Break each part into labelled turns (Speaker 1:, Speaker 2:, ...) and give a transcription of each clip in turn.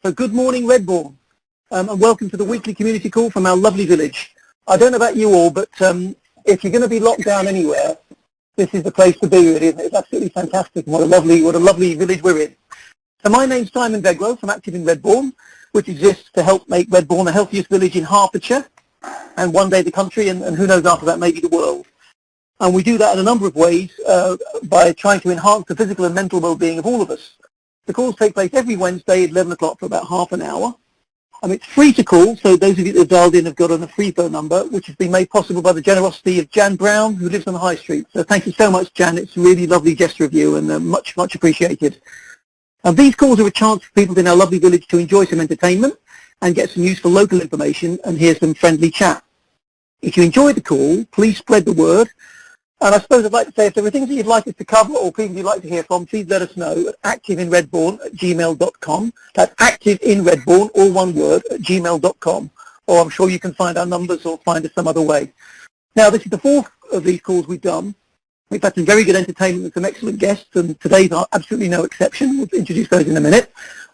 Speaker 1: So good morning, Redbourn, and welcome to the weekly community call from our lovely village. I don't know about you all, but if you're going to be locked down anywhere, this is the place to be, isn't it? It's absolutely fantastic. What a lovely village we're in. So my name's Simon Vegro from Active in Redbourn, which exists to help make Redbourn the healthiest village in Hertfordshire, and one day the country, and who knows after that, maybe the world. And we do that in a number of ways by trying to enhance the physical and mental well-being of all of us. The calls take place every Wednesday at 11 o'clock for about half an hour. It's free to call, so those of you that have dialed in have got on a free phone number, which has been made possible by the generosity of Jan Brown, who lives on the High Street. So thank you so much, Jan. It's a really lovely gesture of you, and much appreciated. And these calls are a chance for people in our lovely village to enjoy some entertainment and get some useful local information and hear some friendly chat. If you enjoy the call, please spread the word. And I suppose I'd like to say, if there are things that you'd like us to cover or people you'd like to hear from, please let us know at activeinredbourn@gmail.com. That's activeinredbourn, all one word, @gmail.com. Or I'm sure you can find our numbers or find us some other way. Now, this is the fourth of these calls we've done. We've had some very good entertainment and some excellent guests, and today's are absolutely no exception. We'll introduce those in a minute.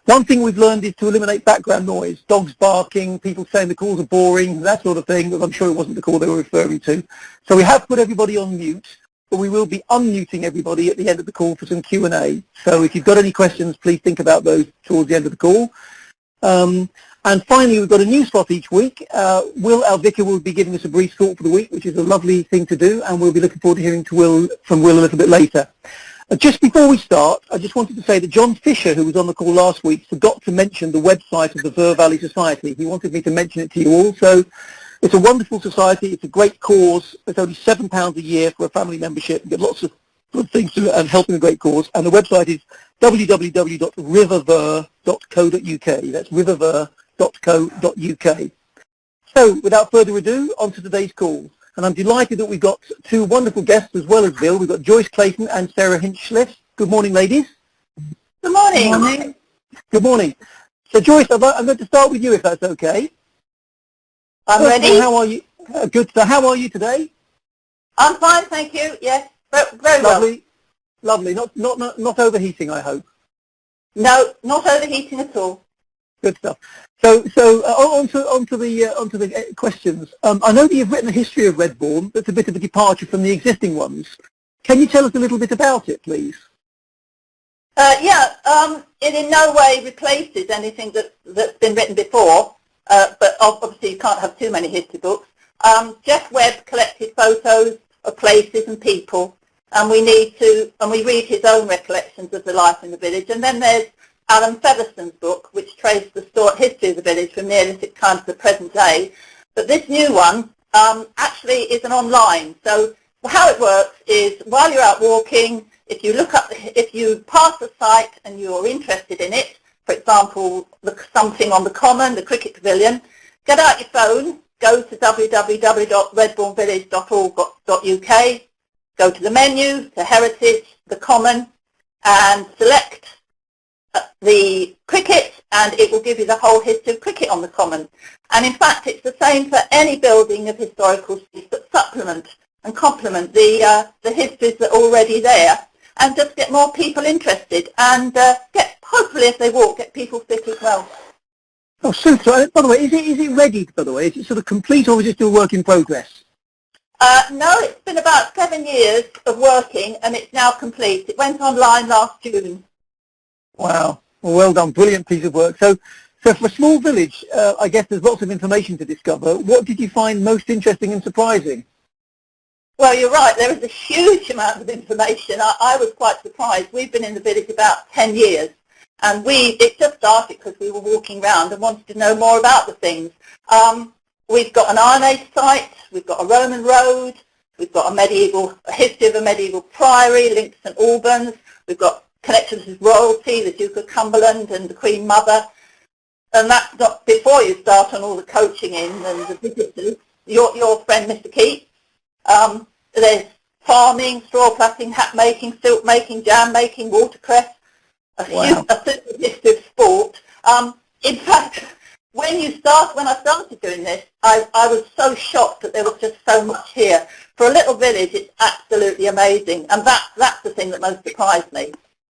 Speaker 1: One thing we've learned is to eliminate background noise, dogs barking, people saying the calls are boring, that sort of thing, but I'm sure it wasn't the call they were referring to. So we have put everybody on mute, but we will be unmuting everybody at the end of the call for some Q&A. So if you've got any questions, please think about those towards the end of the call. And finally, we've got a new slot each week. Will, our vicar, will be giving us a brief thought for the week, which is a lovely thing to do, and we'll be looking forward to hearing from Will a little bit later. Just before we start, I just wanted to say that John Fisher, who was on the call last week, forgot to mention the website of the Ver Valley Society. He wanted me to mention it to you all. So it's a wonderful society. It's a great cause. It's only £7 a year for a family membership. You get lots of good things to it and helping a great cause. And the website is www.riverver.co.uk. That's riverver.co.uk. So without further ado, on to today's call. And I'm delighted that we've got two wonderful guests as well as Bill. We've got Joyce, Clayton and Sarah Hinchliffe. Good morning, ladies.
Speaker 2: Good morning. Good morning.
Speaker 1: Good morning. So Joyce, I'm going to start with you if that's okay.
Speaker 2: I'm ready.
Speaker 1: How are you? Good. So how are you today?
Speaker 2: I'm fine, thank you. Yes, very
Speaker 1: lovely. Well. Lovely. Not overheating, I hope.
Speaker 2: No, not overheating at all.
Speaker 1: Good stuff. So on to the questions. I know that you've written a history of Redbourn that's a bit of a departure from the existing ones. Can you tell us a little bit about it, please?
Speaker 2: It in no way replaces anything that's been written before, but obviously you can't have too many history books. Jeff Webb collected photos of places and people, and we read his own recollections of the life in the village, and then there's Alan Featherston's book, which traced the history of the village from Neolithic times to the present day. But this new one actually is an online. So how it works is while you're out walking, if you pass a site and you're interested in it, for example, something on the common, the cricket pavilion, get out your phone, go to www.redbournvillage.org.uk, go to the menu, to Heritage, the Common, and select the cricket, and it will give you the whole history of cricket on the common. And in fact, it's the same for any building of historical cities, but supplement and complement the histories that are already there, and just get more people interested, and hopefully, if they walk, get people fit as well.
Speaker 1: Oh, super. By the way, is it ready? By the way, is it sort of complete, or is it still a work in progress?
Speaker 2: No, it's been about 7 years of working, and it's now complete. It went online last June.
Speaker 1: Wow. Well done. Brilliant piece of work. So for a small village, I guess there's lots of information to discover. What did you find most interesting and surprising?
Speaker 2: Well, you're right. There is a huge amount of information. I was quite surprised. We've been in the village about 10 years, and it just started because we were walking around and wanted to know more about the things. We've got an Iron Age site. We've got a Roman road. We've got a history of a medieval priory linked to St Albans. We've got connections with royalty, the Duke of Cumberland and the Queen Mother. And that's not before you start on all the coaching in and the visitors. Your friend Mr Keats. There's farming, straw plaiting, hat making, silk making, jam making, watercress, a simple history of sport. In fact, when I started doing this, I was so shocked that there was just so much here. For a little village, it's absolutely amazing, and that's the thing that most surprised me.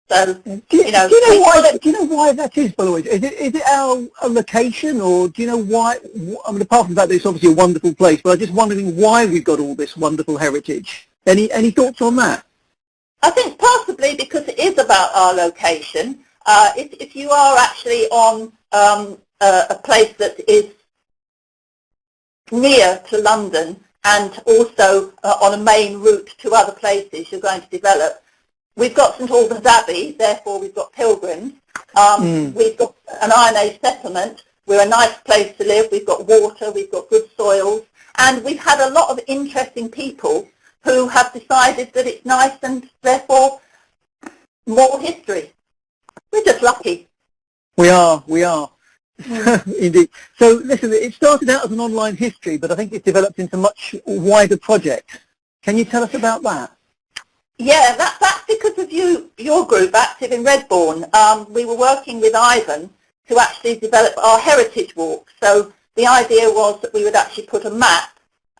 Speaker 2: So,
Speaker 1: Do you know why that is, by the way? Is it our location, or do you know why? I mean, apart from that, it's obviously a wonderful place, but I'm just wondering why we've got all this wonderful heritage. Any thoughts on that?
Speaker 2: I think possibly because it is about our location. If you are actually on a place that is near to London and also on a main route to other places you're going to develop, we've got St Albans Abbey, therefore we've got pilgrims. We've got an Iron Age settlement. We're a nice place to live. We've got water. We've got good soils. And we've had a lot of interesting people who have decided that it's nice and therefore more history. We're just lucky.
Speaker 1: We are. Indeed. So listen, it started out as an online history, but I think it's developed into much wider projects. Can you tell us about that?
Speaker 2: Yeah, that's because of your group, Active in Redbourn. We were working with Ivan to actually develop our heritage walk. So the idea was that we would actually put a map,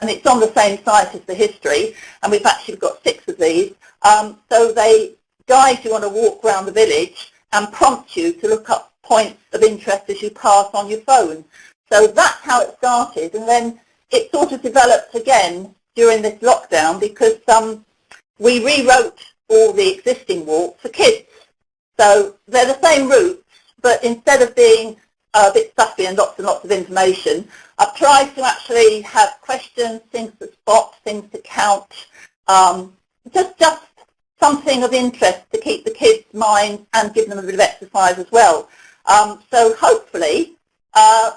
Speaker 2: and it's on the same site as the history, and we've actually got 6 of these. So they guide you on a walk around the village and prompt you to look up points of interest as you pass on your phone. So that's how it started, and then it sort of developed again during this lockdown because we rewrote all the existing walks for kids. So they're the same routes, but instead of being a bit stuffy and lots of information, I've tried to actually have questions, things to spot, things to count, just something of interest to keep the kids' minds and give them a bit of exercise as well. So hopefully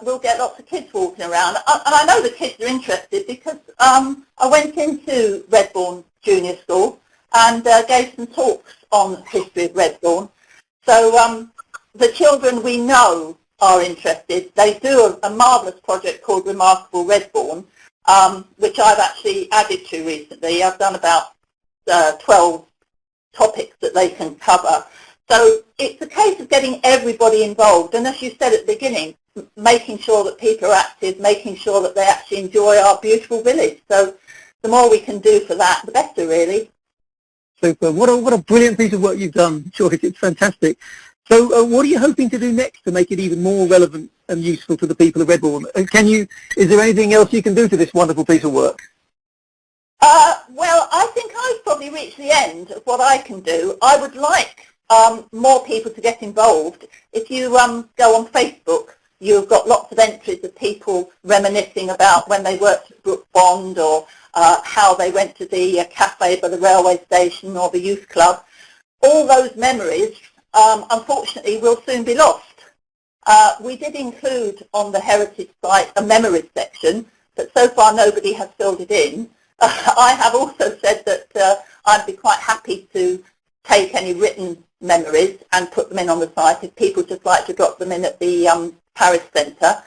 Speaker 2: we'll get lots of kids walking around. And I know the kids are interested because I went into Redbourn Junior School and gave some talks on history of Redbourn. So the children we know are interested. They do a marvellous project called Remarkable Redbourn, which I've actually added to recently. I've done about 12 topics that they can cover. So it's a case of getting everybody involved, and as you said at the beginning, making sure that people are active, making sure that they actually enjoy our beautiful village. So the more we can do for that, the better, really.
Speaker 1: Super. What a brilliant piece of work you've done, Joyce. It's fantastic. So what are you hoping to do next to make it even more relevant and useful to the people of Redbourn? Is there anything else you can do to this wonderful piece of work?
Speaker 2: Well, I think I've probably reached the end of what I can do. I would like more people to get involved. If you go on Facebook, you've got lots of entries of people reminiscing about when they worked at Brook Bond or how they went to the cafe by the railway station or the youth club. All those memories, unfortunately, will soon be lost. We did include on the heritage site a memories section, but so far nobody has filled it in. I have also said that I'd be quite happy to take any written memories and put them in on the site if people just like to drop them in at the Paris Centre.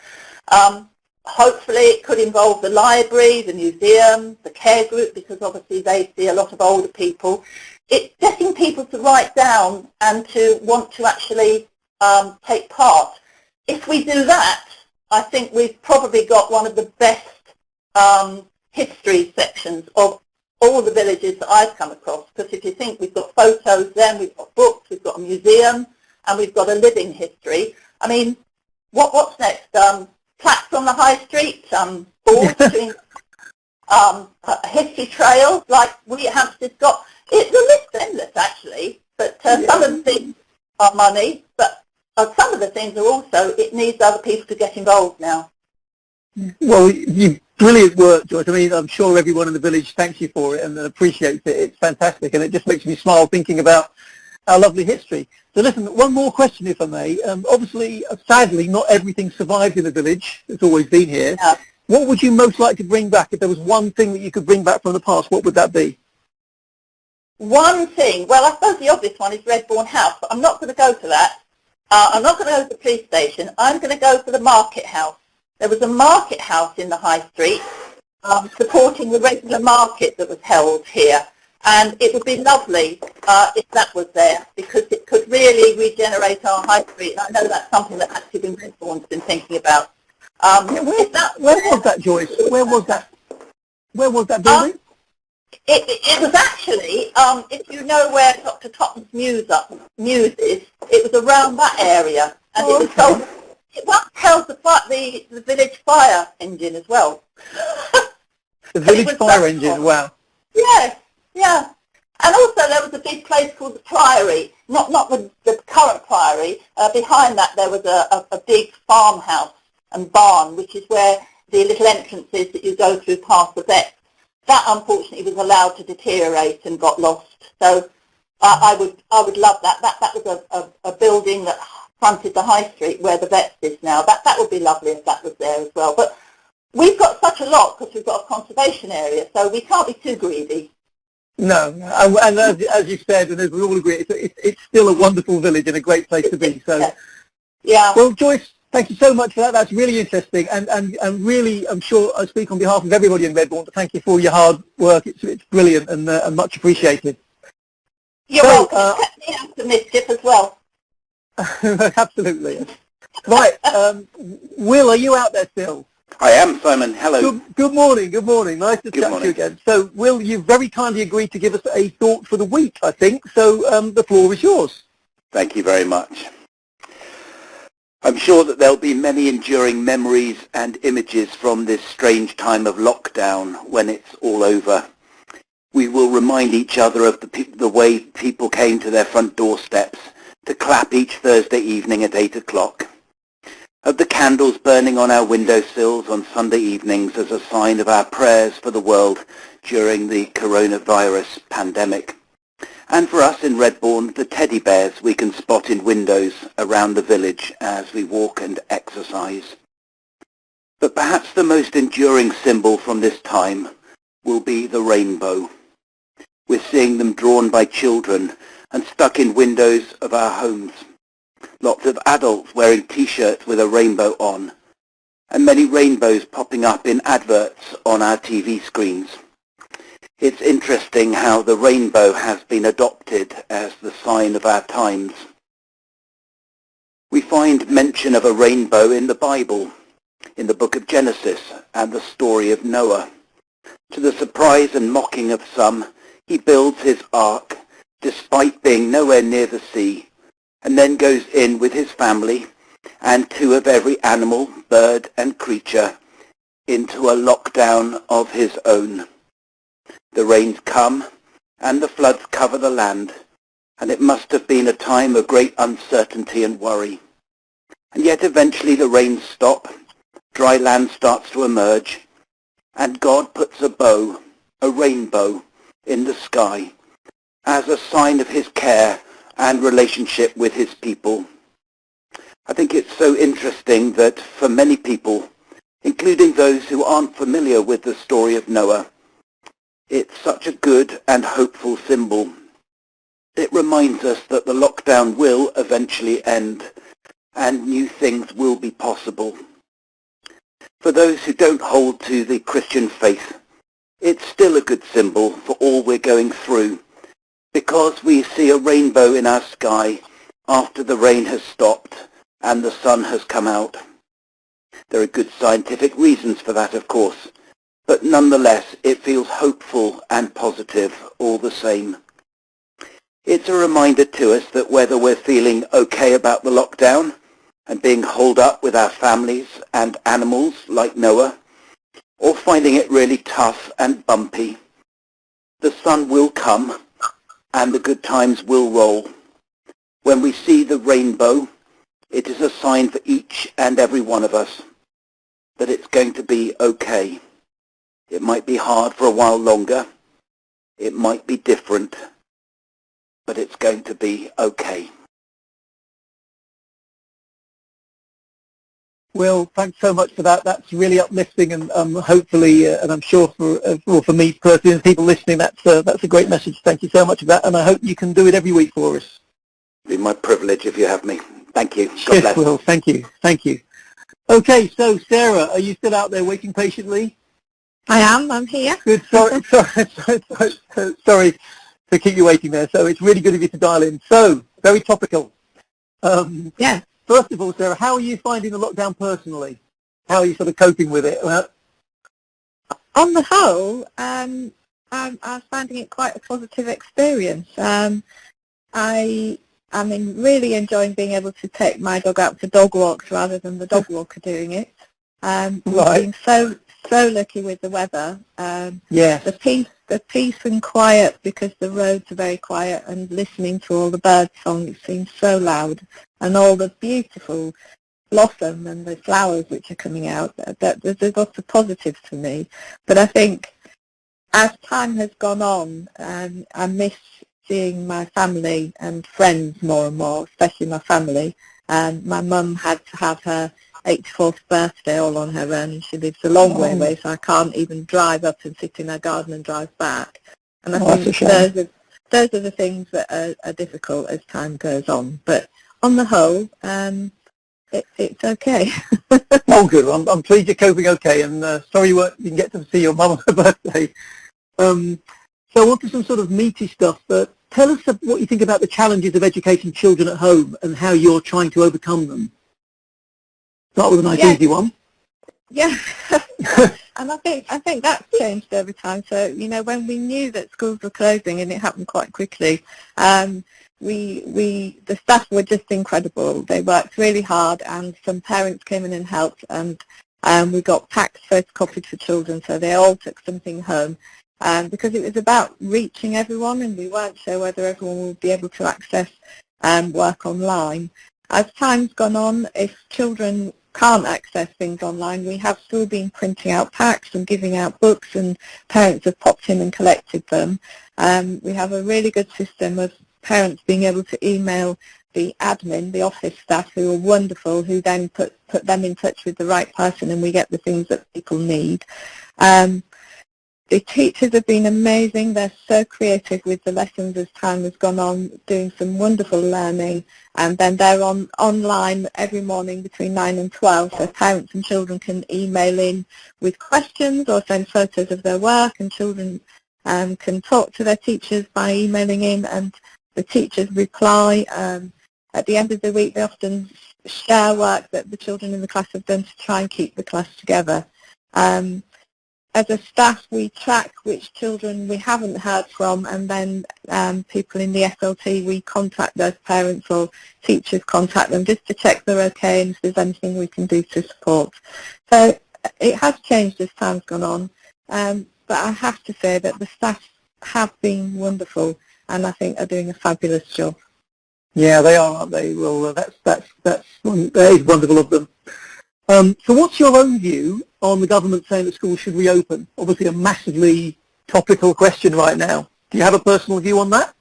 Speaker 2: Hopefully it could involve the library, the museum, the care group, because obviously they see a lot of older people. It's getting people to write down and to want to actually take part. If we do that, I think we've probably got one of the best history sections of all the villages that I've come across, because if you think we've got photos then, we've got books, we've got a museum, and we've got a living history. I mean, what's next? Plaques on the high street, boards between history trails, like we at Hampstead's got. The list's endless, actually, but some of the things are money, but some of the things are also, it needs other people to get involved now.
Speaker 1: Well, brilliant work, Joyce. I mean, I'm sure everyone in the village thanks you for it and appreciates it. It's fantastic, and it just makes me smile thinking about our lovely history. So listen, one more question, if I may. Obviously, sadly, not everything survives in the village. It's always been here.
Speaker 2: Yeah.
Speaker 1: What would you most like to bring back? If there was one thing that you could bring back from the past, what would that be?
Speaker 2: One thing, well, I suppose the obvious one is Redbourn House, but I'm not going to go for that. I'm not going to go to the police station. I'm going to go for the market house. There was a market house in the high street supporting the regular market that was held here, and it would be lovely if that was there, because it could really regenerate our high street, and I know that's something that Active in Redbourn's been thinking about.
Speaker 1: Where was that, Joyce? Where was that building?
Speaker 2: It was actually, if you know where Dr. Totten's Muse is, it was around that area, and it was so. It once held the village fire engine as well.
Speaker 1: The village fire engine, wow.
Speaker 2: Yes, yeah. And also there was a big place called the Priory, not the current Priory. Behind that there was a big farmhouse and barn, which is where the little entrance is that you go through past the vet. That unfortunately was allowed to deteriorate and got lost. So I would love that. That was a building that fronted the high street where the vets is now. That would be lovely if that was there as well. But we've got such a lot because we've got a conservation area, so we can't be too greedy.
Speaker 1: No, and as you said, and as we all agree, it's still a wonderful village and a great place to be. So,
Speaker 2: yeah.
Speaker 1: Well, Joyce, thank you so much for that. That's really interesting, and really, I'm sure I speak on behalf of everybody in Redbourn to thank you for your hard work. It's brilliant and much appreciated.
Speaker 2: You're welcome. It kept me out of mischief as well.
Speaker 1: Absolutely. Right, Will, are you out there still?
Speaker 3: I am, Simon. Hello.
Speaker 1: Good morning. Nice to chat to you again. So, Will, you've very kindly agreed to give us a thought for the week, I think. So, the floor is yours.
Speaker 3: Thank you very much. I'm sure that there'll be many enduring memories and images from this strange time of lockdown when it's all over. We will remind each other of the way people came to their front doorsteps to clap each Thursday evening at 8 o'clock. Of the candles burning on our windowsills on Sunday evenings as a sign of our prayers for the world during the coronavirus pandemic. And for us in Redbourn, the teddy bears we can spot in windows around the village as we walk and exercise. But perhaps the most enduring symbol from this time will be the rainbow. We're seeing them drawn by children and stuck in windows of our homes. Lots of adults wearing T-shirts with a rainbow on, and many rainbows popping up in adverts on our TV screens. It's interesting how the rainbow has been adopted as the sign of our times. We find mention of a rainbow in the Bible, in the book of Genesis and the story of Noah. To the surprise and mocking of some, he builds his ark despite being nowhere near the sea, and then goes in with his family and two of every animal, bird and creature into a lockdown of his own. The rains come and the floods cover the land, and it must have been a time of great uncertainty and worry. And yet eventually the rains stop, dry land starts to emerge, and God puts a bow, a rainbow, in the sky as a sign of his care and relationship with his people. I think it's so interesting that for many people, including those who aren't familiar with the story of Noah, it's such a good and hopeful symbol. It reminds us that the lockdown will eventually end and new things will be possible. For those who don't hold to the Christian faith, it's still a good symbol for all we're going through, because we see a rainbow in our sky after the rain has stopped and the sun has come out. There are good scientific reasons for that, of course, but nonetheless it feels hopeful and positive all the same. It's a reminder to us that whether we're feeling okay about the lockdown and being holed up with our families and animals like Noah, or finding it really tough and bumpy, the sun will come and the good times will roll. When we see the rainbow, it is a sign for each and every one of us that it's going to be okay. It might be hard for a while longer, it might be different, but it's going to be okay.
Speaker 1: Well, thanks so much for that. That's really uplifting, and hopefully, and I'm sure for me personally and people listening, that's a great message. Thank you so much for that, and I hope you can do it every week for us.
Speaker 3: It'll be my privilege if you have me. Thank you. God
Speaker 1: Cheers,
Speaker 3: bless.
Speaker 1: Will. Thank you. Okay, so Sarah, are you still out there waiting patiently?
Speaker 4: I am. I'm here.
Speaker 1: Good. Sorry to keep you waiting there. So it's really good of you to dial in. So very topical.
Speaker 4: Yeah.
Speaker 1: First of all, Sarah, how are you finding the lockdown personally? How are you sort of coping with it?
Speaker 4: On the whole, I'm I was finding it quite a positive experience. I'm really enjoying being able to take my dog out for dog walks rather than the dog walker doing it. We've been so lucky with the weather.
Speaker 1: Yes.
Speaker 4: The peace and quiet, because the roads are very quiet, and listening to all the bird song, it seems so loud, and all the beautiful blossom and the flowers which are coming out. There's lots of positives for me. But I think as time has gone on, I miss seeing my family and friends more and more, especially my family. My mum had to have her 84th birthday all on her own, and she lives a long way away, so I can't even drive up and sit in her garden and drive back. And I think those are the things that are difficult as time goes on. But on the whole, it's okay.
Speaker 1: Oh, good. I'm pleased you're coping okay, and sorry you didn't get to see your mum on her birthday. So on to some sort of meaty stuff, but tell us what you think about the challenges of educating children at home and how you're trying to overcome them. Start with a nice easy one.
Speaker 4: Yeah, and I think that's changed over time. So, you know, when we knew that schools were closing, and it happened quite quickly, the staff were just incredible. They worked really hard, and some parents came in and helped, and we got packs photocopied for children, so they all took something home. Because it was about reaching everyone, and we weren't sure whether everyone would be able to access work online. As time's gone on, if children can't access things online, we have still been printing out packs and giving out books, and parents have popped in and collected them. We have a really good system of parents being able to email the admin, the office staff, who are wonderful, who then put them in touch with the right person, and we get the things that people need. The teachers have been amazing. They're so creative with the lessons as time has gone on, doing some wonderful learning. And then they're online every morning between 9 and 12, so parents and children can email in with questions or send photos of their work, and children can talk to their teachers by emailing in, and the teachers reply. At the end of the week, they often share work that the children in the class have done to try and keep the class together. As a staff, we track which children we haven't heard from, and then people in the SLT, we contact those parents, or teachers contact them just to check they're okay and if there's anything we can do to support. So it has changed as time's gone on, but I have to say that the staff have been wonderful, and I think are doing a fabulous job.
Speaker 1: Yeah, they are, aren't they? Well, that is wonderful of them. So what's your own view on the government saying that schools should reopen? Obviously a massively topical question right now. Do you have a personal view on that?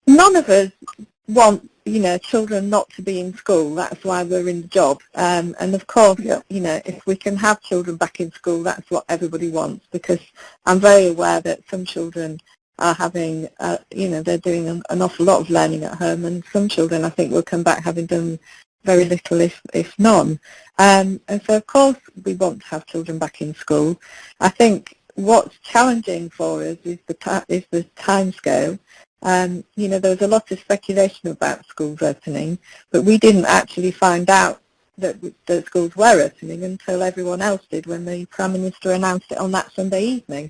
Speaker 4: None of us want, children not to be in school. That's why we're in the job. And of course, if we can have children back in school, that's what everybody wants, because I'm very aware that some children are having, they're doing an awful lot of learning at home, and some children I think will come back having done very little, if none. And so, of course, we want to have children back in school. I think what's challenging for us is the time scale. There was a lot of speculation about schools opening, but we didn't actually find out that the schools were opening until everyone else did, when the Prime Minister announced it on that Sunday evening.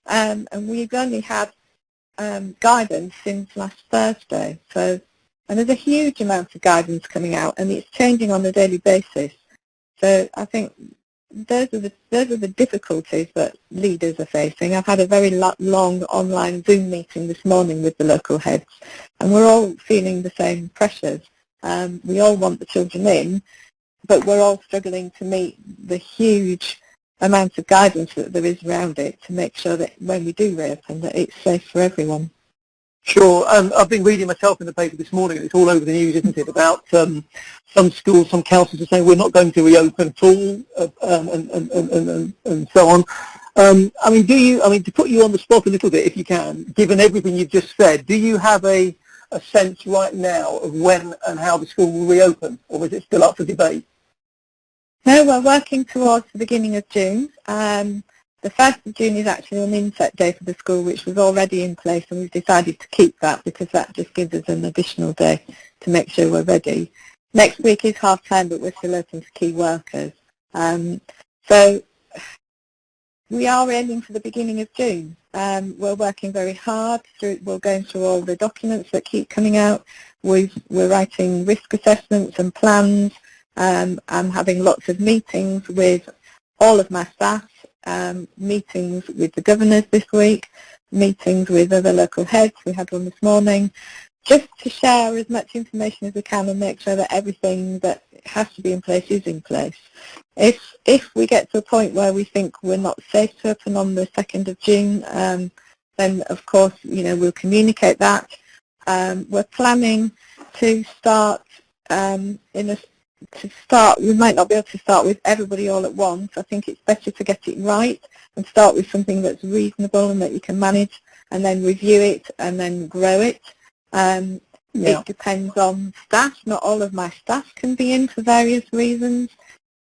Speaker 4: And we've only had guidance since last Thursday. And there's a huge amount of guidance coming out, and it's changing on a daily basis. So I think those are the difficulties that leaders are facing. I've had a very long online Zoom meeting this morning with the local heads, and we're all feeling the same pressures. We all want the children in, but we're all struggling to meet the huge amount of guidance that there is around it to make sure that when we do reopen, that it's safe for everyone.
Speaker 1: Sure. I've been reading myself in the paper this morning, and it's all over the news, isn't it, about some schools, some councils are saying we're not going to reopen at all, and so on. To put you on the spot a little bit, if you can, given everything you've just said, do you have a sense right now of when and how the school will reopen, or is it still up for debate?
Speaker 4: No, we're working towards the beginning of June. The 1st of June is actually an inset day for the school, which was already in place, and we've decided to keep that because that just gives us an additional day to make sure we're ready. Next week is half term, but we're still open for key workers. So we are aiming for the beginning of June. We're working very hard. We're going through all the documents that keep coming out. We're writing risk assessments and plans. I'm having lots of meetings with all of my staff, meetings with the governors this week, meetings with other local heads. We had one this morning, just to share as much information as we can and make sure that everything that has to be in place is in place. If we get to a point where we think we're not safe to open on the 2nd of June, then of course, we'll communicate that. We're planning to start we might not be able to start with everybody all at once. I think it's better to get it right and start with something that's reasonable and that you can manage, and then review it and then grow it. It depends on staff. Not all of my staff can be in for various reasons.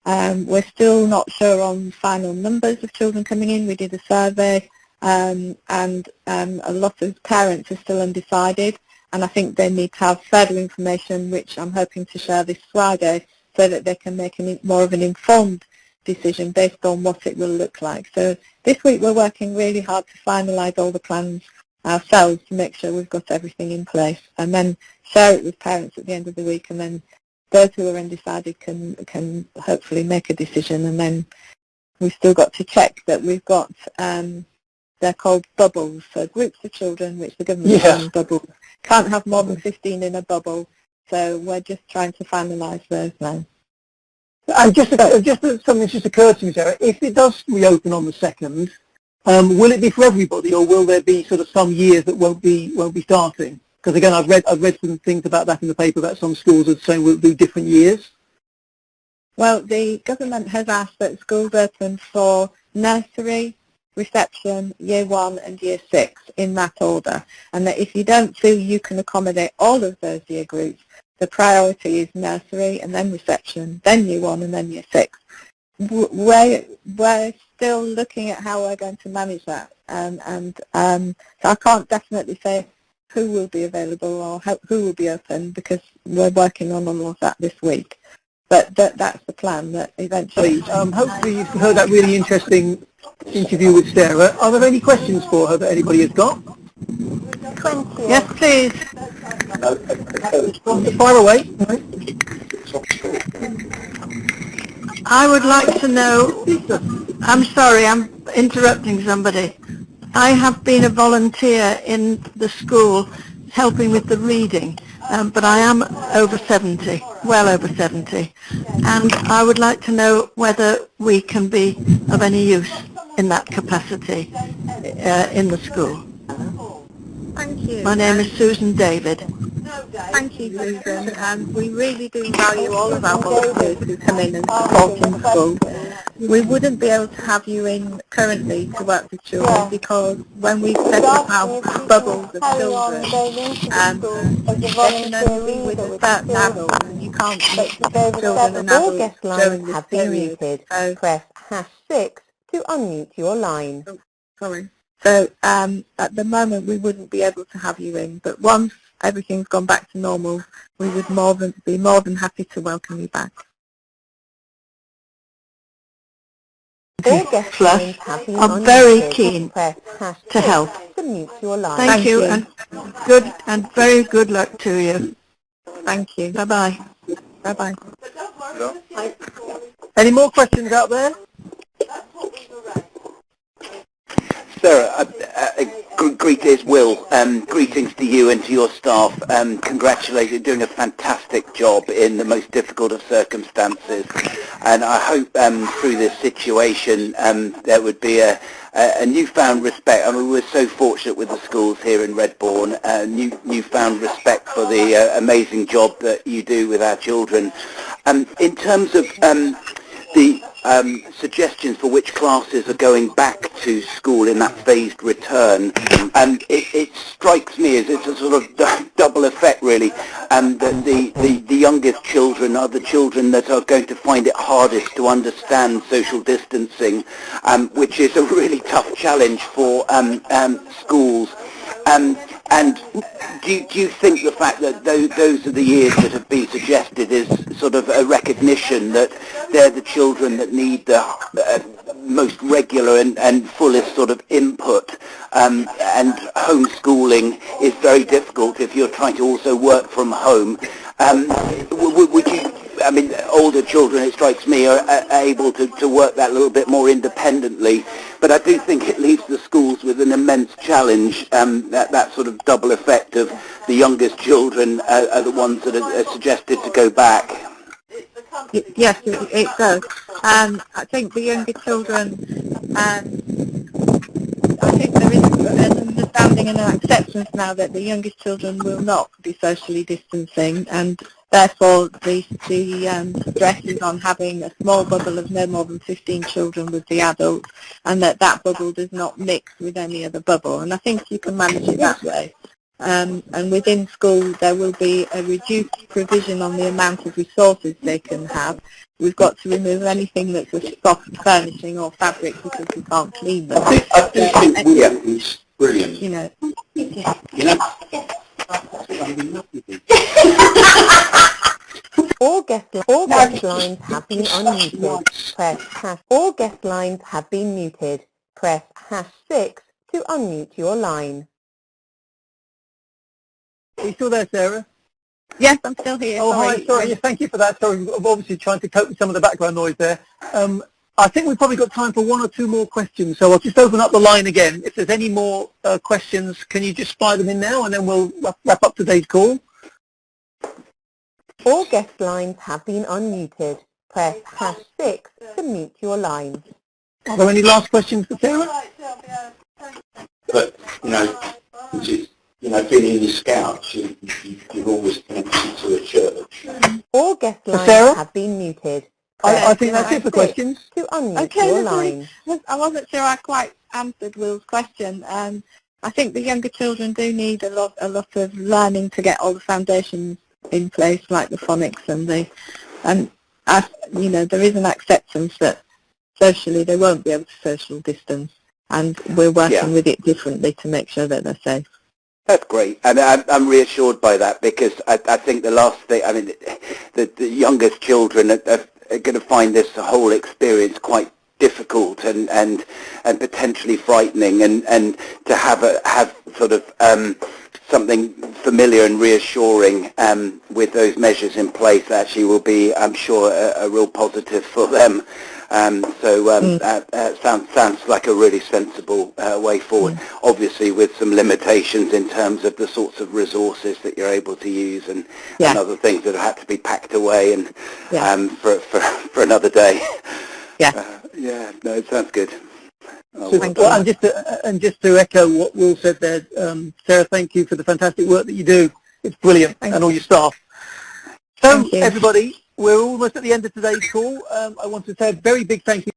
Speaker 4: We're still not sure on final numbers of children coming in. We did a survey, and a lot of parents are still undecided, and I think they need to have further information, which I'm hoping to share this Friday, so that they can make more of an informed decision based on what it will look like. So this week we're working really hard to finalise all the plans ourselves to make sure we've got everything in place, and then share it with parents at the end of the week, and then those who are undecided can hopefully make a decision. And then we've still got to check that we've got, they're called bubbles, so groups of children which the government calls bubbles. Can't have more than 15 in a bubble, so we're just trying to finalise those now.
Speaker 1: And just something just occurred to me, Sarah. If it does reopen on the 2nd, will it be for everybody, or will there be sort of some years that won't be starting? Because again, I've read some things about that in the paper about some schools that are saying we'll do different years.
Speaker 4: Well, the government has asked that schools open for nursery, reception, year 1 and year 6 in that order, and that if you don't feel you can accommodate all of those year groups, the priority is nursery and then reception, then year 1 and then year 6. We're still looking at how we're going to manage that, so I can't definitely say who will be available or who will be open, because we're working on all of that this week. But that's the plan, that eventually...
Speaker 1: hopefully you've heard that really interesting interview with Sarah. Are there any questions for her that anybody has got?
Speaker 2: 20.
Speaker 4: Yes, please.
Speaker 1: Fire away.
Speaker 5: I would like to know, I'm sorry, I'm interrupting somebody. I have been a volunteer in the school helping with the reading, but I am over 70, well over 70, and I would like to know whether we can be of any use in that capacity in the school.
Speaker 4: Thank you.
Speaker 5: My name is Susan David.
Speaker 4: Thank you, Susan, and we really do value all of our volunteers who come in and support in the school. We wouldn't be able to have you in currently to work with children, because when we set up our bubbles of children, they can only be with a certain adult, and you can't mix children and adults during this period. So,
Speaker 6: press #6 to unmute your line.
Speaker 4: Oh, sorry. So at the moment we wouldn't be able to have you in, but once everything's gone back to normal, we would be more than happy to welcome you back.
Speaker 5: Plus, I'm very keen to help. Thank you, and very good luck to you.
Speaker 4: Thank you.
Speaker 5: Bye-bye.
Speaker 4: Bye-bye.
Speaker 1: Any more questions out there?
Speaker 3: Sarah, greetings, Will. Greetings to you and to your staff. Congratulations, doing a fantastic job in the most difficult of circumstances. And I hope through this situation there would be a newfound respect. I mean, we're so fortunate with the schools here in Redbourn, newfound respect for the amazing job that you do with our children. In terms of the suggestions for which classes are going back to school in that phased return, it strikes me as it's a sort of double effect, really, that the youngest children are the children that are going to find it hardest to understand social distancing, which is a really tough challenge for schools. And do you think the fact that those are the years that have been suggested is sort of a recognition that they're the children that need the most regular and fullest sort of input, and homeschooling is very difficult if you're trying to also work from home. Would you, I mean, older children, it strikes me, are able to work that a little bit more independently, but I do think it leaves the schools with an immense challenge, that sort of double effect of the youngest children are the ones that are suggested to go back.
Speaker 4: Yes, it does. I think the younger children, I think there is an understanding and an acceptance now that the youngest children will not be socially distancing, and therefore the stress is on having a small bubble of no more than 15 children with the adults, and that bubble does not mix with any other bubble. And I think you can manage it that way. And within school there will be a reduced provision on the amount of resources they can have. We've got to remove anything that's a soft furnishing or fabric because we can't clean them.
Speaker 7: I do think it's brilliant.
Speaker 4: You know.
Speaker 6: All guest lines have been unmuted. Press hash. All guest lines have been muted. Press #6 to unmute your line.
Speaker 1: Are you still there, Sarah?
Speaker 4: Yes, I'm still here.
Speaker 1: Oh, hi. Sorry. Yes, thank you for that. Sorry, I'm obviously trying to cope with some of the background noise there. I think we've probably got time for one or two more questions, so I'll just open up the line again. If there's any more questions, can you just fire them in now, and then we'll wrap up today's call?
Speaker 6: All guest lines have been unmuted. Press #6 to mute your line.
Speaker 1: Are there any last questions for Sarah?
Speaker 7: But, being in the Scouts, you've always connected to a church.
Speaker 6: All guest lines have been muted.
Speaker 1: I think that's it for questions.
Speaker 6: To unmute your line.
Speaker 4: I wasn't sure I quite answered Will's question. I think the younger children do need a lot of learning to get all the foundations in place, like the phonics there is an acceptance that socially they won't be able to social distance, and we're working with it differently to make sure that they're safe.
Speaker 3: That's great, and I'm reassured by that, because I think the last thing, I mean, the youngest children are going to find this whole experience quite difficult and potentially frightening, and to have sort of something familiar and reassuring with those measures in place actually will be, I'm sure, a real positive for them. Sounds like a really sensible way forward, obviously with some limitations in terms of the sorts of resources that you're able to use and other things that have had to be packed away and for another day. No, it sounds good.
Speaker 1: Well, and just to echo what Will said there, Sarah, thank you for the fantastic work that you do. It's brilliant, and all your staff. So, everybody, we're almost at the end of today's call. I want to say a very big thank you